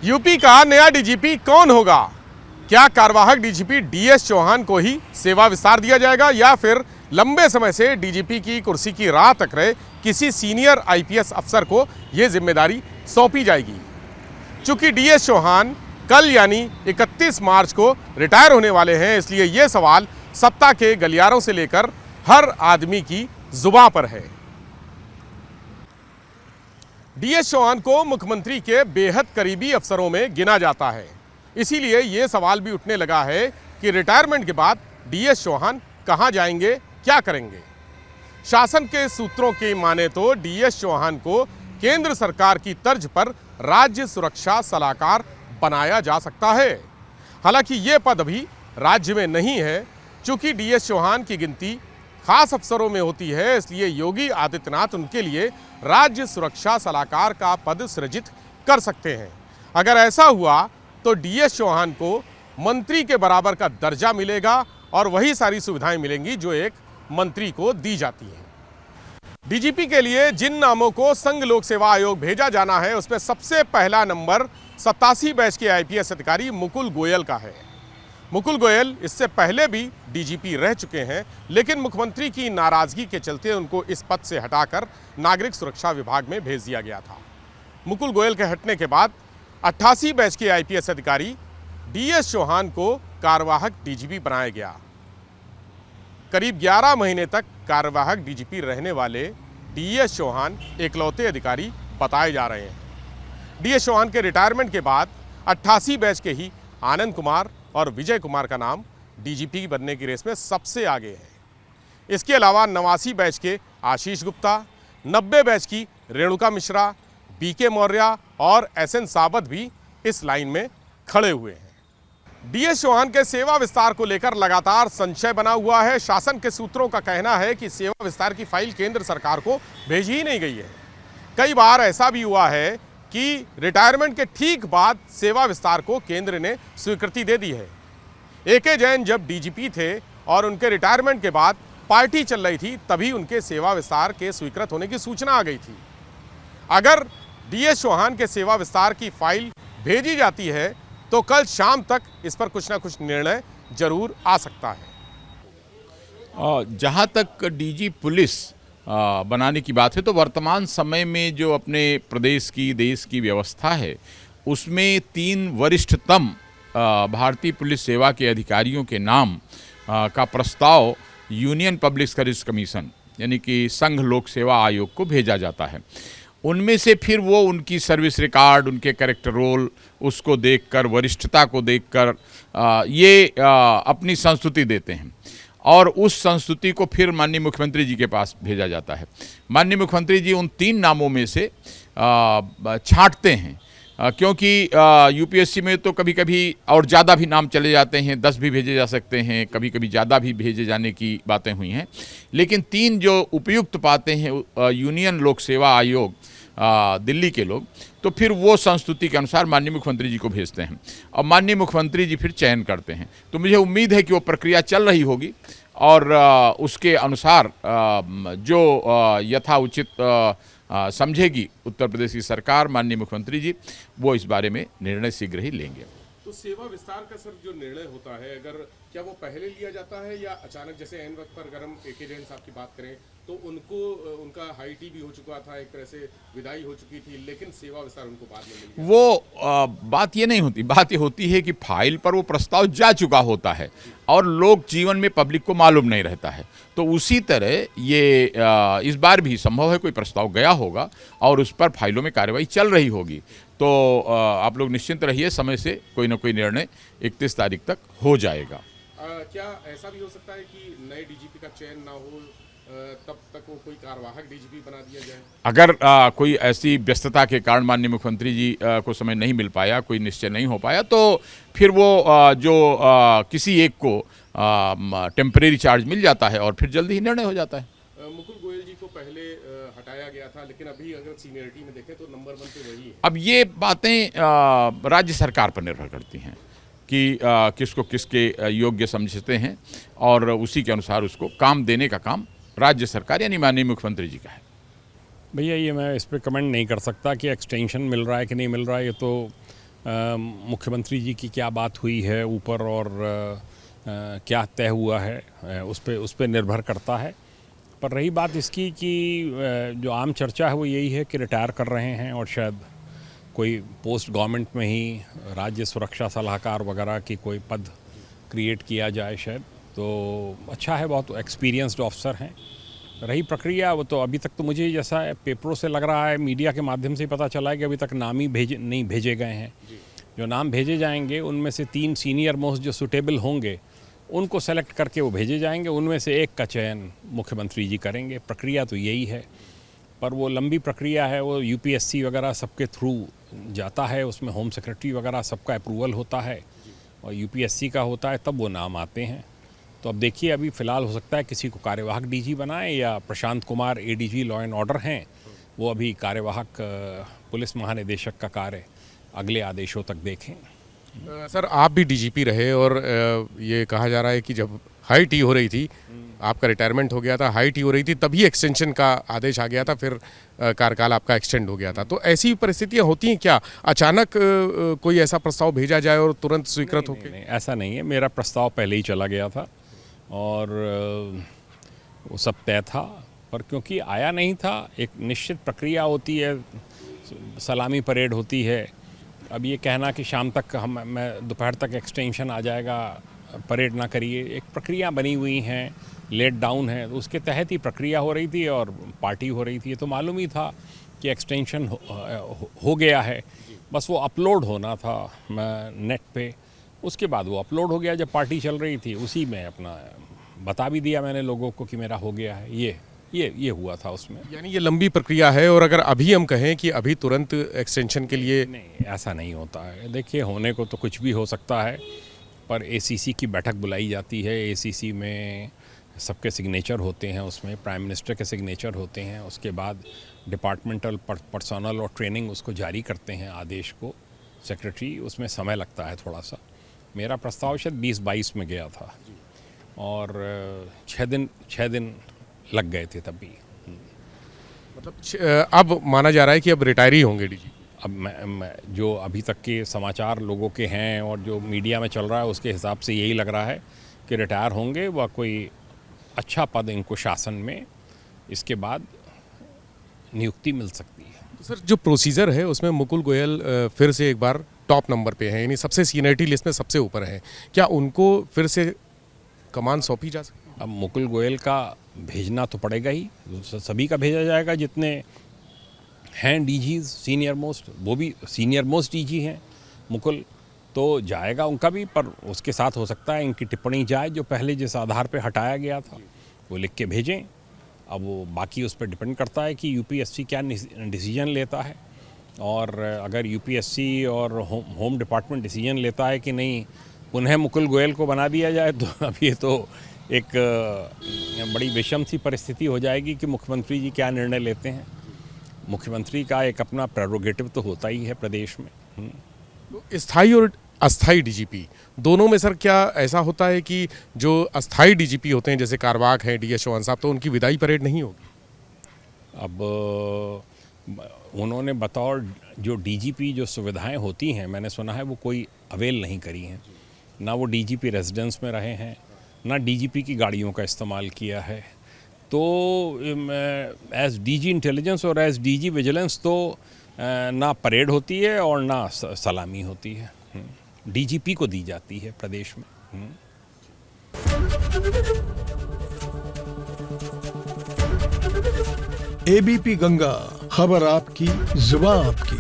UP का नया DGP कौन होगा? क्या कार्यवाहक डीजीपी डीएस चौहान को ही सेवा विस्तार दिया जाएगा या फिर लंबे समय से डीजीपी की कुर्सी की राह तक रहे किसी सीनियर आईपीएस अफसर को यह जिम्मेदारी सौंपी जाएगी? चूंकि डीएस चौहान कल यानी 31 मार्च को रिटायर होने वाले हैं, इसलिए यह सवाल सत्ता के गलियारों से लेकर हर आदमी की जुबान पर है। डीएस चौहान को मुख्यमंत्री के बेहद करीबी अफसरों में गिना जाता है। इसीलिए यह सवाल भी उठने लगा है कि रिटायरमेंट के बाद डीएस चौहान कहां जाएंगे, क्या करेंगे। शासन के सूत्रों की माने तो डीएस चौहान को केंद्र सरकार की तर्ज पर राज्य सुरक्षा सलाहकार बनाया जा सकता है। हालांकि यह पद अभी राज्य में नहीं है। चूंकि डीएस चौहान की गिनती खास अफसरों में होती है, इसलिए योगी आदित्यनाथ उनके लिए राज्य सुरक्षा सलाहकार का पद सृजित कर सकते हैं। अगर ऐसा हुआ तो डीएस चौहान को मंत्री के बराबर का दर्जा मिलेगा और वही सारी सुविधाएं मिलेंगी जो एक मंत्री को दी जाती हैं। डीजीपी के लिए जिन नामों को संघ लोक सेवा आयोग भेजा जाना है, उसमें सबसे पहला नंबर 87 बैच के आईपीएस अधिकारी मुकुल गोयल का है। मुकुल गोयल इससे पहले भी डीजीपी रह चुके हैं, लेकिन मुख्यमंत्री की नाराजगी के चलते उनको इस पद से हटाकर नागरिक सुरक्षा विभाग में भेज दिया गया था। मुकुल गोयल के हटने के बाद 88 बैच के आईपीएस अधिकारी डीएस चौहान को कार्यवाहक डीजीपी बनाया गया। करीब 11 महीने तक कार्यवाहक डीजीपी रहने वाले डीएस चौहान इकलौते अधिकारी बताए जा रहे हैं। डीएस चौहान के रिटायरमेंट के बाद 88 बैच के ही आनंद कुमार और विजय कुमार का नाम डीजीपी बनने की रेस में सबसे आगे है। इसके अलावा 89 बैच के आशीष गुप्ता, 90 बैच की रेणुका मिश्रा, बीके मौर्य और एसएन सावत भी इस लाइन में खड़े हुए हैं। डीएस चौहान के सेवा विस्तार को लेकर लगातार संशय बना हुआ है। शासन के सूत्रों का कहना है कि सेवा विस्तार की फाइल केंद्र सरकार को भेजी ही नहीं गई है। कई बार ऐसा भी हुआ है कि रिटायरमेंट के ठीक बाद सेवा विस्तार को केंद्र ने स्वीकृति दे दी है। एके जैन जब डीजीपी थे और उनके रिटायरमेंट के बाद पार्टी चल रही थी, तभी उनके सेवा विस्तार के स्वीकृत होने की सूचना आ गई थी। अगर डीएस चौहान के सेवा विस्तार की फाइल भेजी जाती है तो कल शाम तक इस पर कुछ ना कुछ निर्णय जरूर आ सकता है। जहाँ तक डीजी पुलिस बनाने की बात है, तो वर्तमान समय में जो अपने प्रदेश की, देश की व्यवस्था है, उसमें 3 वरिष्ठतम भारतीय पुलिस सेवा के अधिकारियों के नाम का प्रस्ताव यूनियन पब्लिक सर्विस कमीशन यानी कि संघ लोक सेवा आयोग को भेजा जाता है। उनमें से फिर वो उनकी सर्विस रिकॉर्ड, उनके कैरेक्टर रोल, उसको देखकर, वरिष्ठता को देखकर ये अपनी संस्तुति देते हैं और उस संस्तुति को फिर माननीय मुख्यमंत्री जी के पास भेजा जाता है। माननीय मुख्यमंत्री जी उन 3 नामों में से छांटते हैं, क्योंकि यूपीएससी में तो कभी कभी और ज़्यादा भी नाम चले जाते हैं, 10 भी भेजे जा सकते हैं, कभी कभी ज़्यादा भी भेजे जाने की बातें हुई हैं। लेकिन 3 जो उपयुक्त पाते हैं यूनियन लोक सेवा आयोग दिल्ली के लोग, तो फिर वो संस्तुति के अनुसार माननीय मुख्यमंत्री जी को भेजते हैं और माननीय मुख्यमंत्री जी फिर चयन करते हैं। तो मुझे उम्मीद है कि वो प्रक्रिया चल रही होगी और उसके अनुसार जो यथाउचित समझेगी उत्तर प्रदेश की सरकार, माननीय मुख्यमंत्री जी, वो इस बारे में निर्णय शीघ्र ही लेंगे। तो सेवा विस्तार का सर जो निर्णय होता है, अगर क्या वो पहले लिया जाता है या अचानक, जैसे एन वक्त पर अगर हम एके जैन साहब की बात करें तो उनका हाई टी भी हो चुका था, एक तरह से विदाई हो चुकी थी, लेकिन सेवा विस्तार उनको बाद में मिल गया। वो बात ये नहीं होती, बात ये होती है कि फाइल पर वो प्रस्ताव जा चुका होता है और लोक जीवन में पब्लिक को मालूम नहीं रहता है। तो उसी तरह ये इस बार भी संभव है कोई प्रस्ताव गया होगा और उस पर फाइलों में कार्रवाई चल रही होगी। तो आप लोग निश्चिंत रहिए, समय से कोई ना कोई निर्णय 31 तारीख तक हो जाएगा। क्या ऐसा भी हो सकता है कि नए डीजीपी का चयन ना हो, तब तक वो कोई कार्यवाहक डीजीपी बना दिया जाए? अगर कोई ऐसी व्यस्तता के कारण माननीय मुख्यमंत्री जी को समय नहीं मिल पाया, कोई निश्चय नहीं हो पाया, तो फिर वो किसी एक को टेम्परेरी चार्ज मिल जाता है और फिर जल्दी ही निर्णय हो जाता है। मुकुल गोयल जी को पहले हटाया गया था, लेकिन अभी अगर सीनियरिटी में देखें तो नंबर 1 पे वही है। अब ये बातें राज्य सरकार पर निर्भर करती हैं कि किसको किसके योग्य समझते हैं और उसी के अनुसार उसको काम देने का काम राज्य सरकार यानी माननीय मुख्यमंत्री जी का है। भैया ये मैं इस पर कमेंट नहीं कर सकता कि एक्सटेंशन मिल रहा है कि नहीं मिल रहा है। ये तो मुख्यमंत्री जी की क्या बात हुई है ऊपर और क्या तय हुआ है उस पे निर्भर करता है। पर रही बात इसकी कि जो आम चर्चा है वो यही है कि रिटायर कर रहे हैं और शायद कोई पोस्ट गवर्नमेंट में ही राज्य सुरक्षा सलाहकार वगैरह की कोई पद क्रिएट किया जाए शायद, तो अच्छा है, बहुत एक्सपीरियंस्ड ऑफिसर हैं। रही प्रक्रिया वो तो अभी तक तो मुझे जैसा पेपरों से लग रहा है, मीडिया के माध्यम से पता चला है कि अभी तक नाम ही नहीं भेजे गए हैं। जो नाम भेजे जाएंगे उनमें से 3 सीनियर मोस्ट जो सुटेबल होंगे उनको सेलेक्ट करके वो भेजे जाएंगे, उनमें से एक का चयन मुख्यमंत्री जी करेंगे। प्रक्रिया तो यही है, पर वो लंबी प्रक्रिया है, वो यूपीएससी वगैरह सबके थ्रू जाता है, उसमें होम सेक्रेटरी वगैरह सबका अप्रूवल होता है और यूपीएससी का होता है, तब वो नाम आते हैं। तो अब देखिए, अभी फ़िलहाल हो सकता है किसी को कार्यवाहक डीजी बनाएं या Prashant Kumar ADG law and order हैं, वो अभी कार्यवाहक पुलिस महानिदेशक का कार्य अगले आदेशों तक देखें। सर, आप भी डीजीपी रहे और ये कहा जा रहा है कि जब हाई टी हो रही थी, आपका रिटायरमेंट हो गया था, हाई टी हो रही थी, तभी एक्सटेंशन का आदेश आ गया था, फिर कार्यकाल आपका एक्सटेंड हो गया था। तो ऐसी परिस्थितियां होती हैं क्या, अचानक कोई ऐसा प्रस्ताव भेजा जाए और तुरंत स्वीकृत होकर? नहीं, ऐसा नहीं है। मेरा प्रस्ताव पहले ही चला गया था और वो सब तय था, पर क्योंकि आया नहीं था, एक निश्चित प्रक्रिया होती है, सलामी परेड होती है। अब ये कहना कि शाम तक मैं दोपहर तक एक्सटेंशन आ जाएगा, परेड ना करिए, एक प्रक्रिया बनी हुई हैं, लेट डाउन है, तो उसके तहत ही प्रक्रिया हो रही थी और पार्टी हो रही थी। ये तो मालूम ही था कि एक्सटेंशन हो गया है, बस वो अपलोड होना था नेट पे, उसके बाद वो अपलोड हो गया। जब पार्टी चल रही थी उसी में अपना बता भी दिया मैंने लोगों को कि मेरा हो गया है। ये हुआ था उसमें। यानी ये लंबी प्रक्रिया है, और अगर अभी हम कहें कि अभी तुरंत एक्सटेंशन के लिए? नहीं, ऐसा नहीं होता है। देखिए, होने को तो कुछ भी हो सकता है, पर एसीसी की बैठक बुलाई जाती है, एसीसी में सबके सिग्नेचर होते हैं, उसमें प्राइम मिनिस्टर के सिग्नेचर होते हैं, उसके बाद डिपार्टमेंटल पर्सनल और ट्रेनिंग उसको जारी करते हैं आदेश को सेक्रेटरी, उसमें समय लगता है थोड़ा सा। मेरा प्रस्ताव शायद 2022 में गया था और 6 दिन लग गए थे तब भी। मतलब अब माना जा रहा है कि अब रिटायर ही होंगे डीजी? अब मैं जो अभी तक के समाचार लोगों के हैं और जो मीडिया में चल रहा है उसके हिसाब से यही लग रहा है कि रिटायर होंगे व कोई अच्छा पद इनको शासन में इसके बाद नियुक्ति मिल सकती है। तो सर, जो प्रोसीजर है उसमें मुकुल गोयल फिर से एक बार टॉप नंबर पे हैं, यानी सबसे सीनियरिटी लिस्ट में सबसे ऊपर हैं, क्या उनको फिर से कमान सौंपी जा सकती है? अब मुकुल गोयल का भेजना तो पड़ेगा ही, सभी का भेजा जाएगा जितने हैं डीजीज सीनियर मोस्ट, वो भी सीनियर मोस्ट डीजी हैं मुकुल, तो जाएगा उनका भी, पर उसके साथ हो सकता है इनकी टिप्पणी जाए जो पहले जिस आधार पे हटाया गया था वो लिख के भेजें। अब वो बाकी उस पर डिपेंड करता है कि यूपीएससी क्या डिसीजन लेता है, और अगर यूपीएससी और होम डिपार्टमेंट डिसीजन लेता है कि नहीं पुनः मुकुल गोयल को बना दिया जाए, तो अब ये तो एक बड़ी विषम सी परिस्थिति हो जाएगी कि मुख्यमंत्री जी क्या निर्णय लेते हैं। मुख्यमंत्री का एक अपना प्रेरोगेटिव तो होता ही है प्रदेश में। तो स्थायी और अस्थाई डीजीपी दोनों में सर क्या ऐसा होता है कि जो अस्थाई डीजीपी होते हैं जैसे कारवाक हैं, डीएस चौहान साहब, तो उनकी विदाई परेड नहीं होगी? अब उन्होंने बतौर जो डीजीपी जो सुविधाएं होती हैं, मैंने सुना है वो कोई अवेल नहीं करी हैं। ना वो डीजीपी रेजिडेंस में रहे हैं, ना डीजीपी की गाड़ियों का इस्तेमाल किया है। तो एज डीजी इंटेलिजेंस और एज डीजी विजिलेंस तो ना परेड होती है और ना सलामी होती है, डीजीपी को दी जाती है प्रदेश में। एबीपी गंगा, खबर आपकी, जुबान आपकी।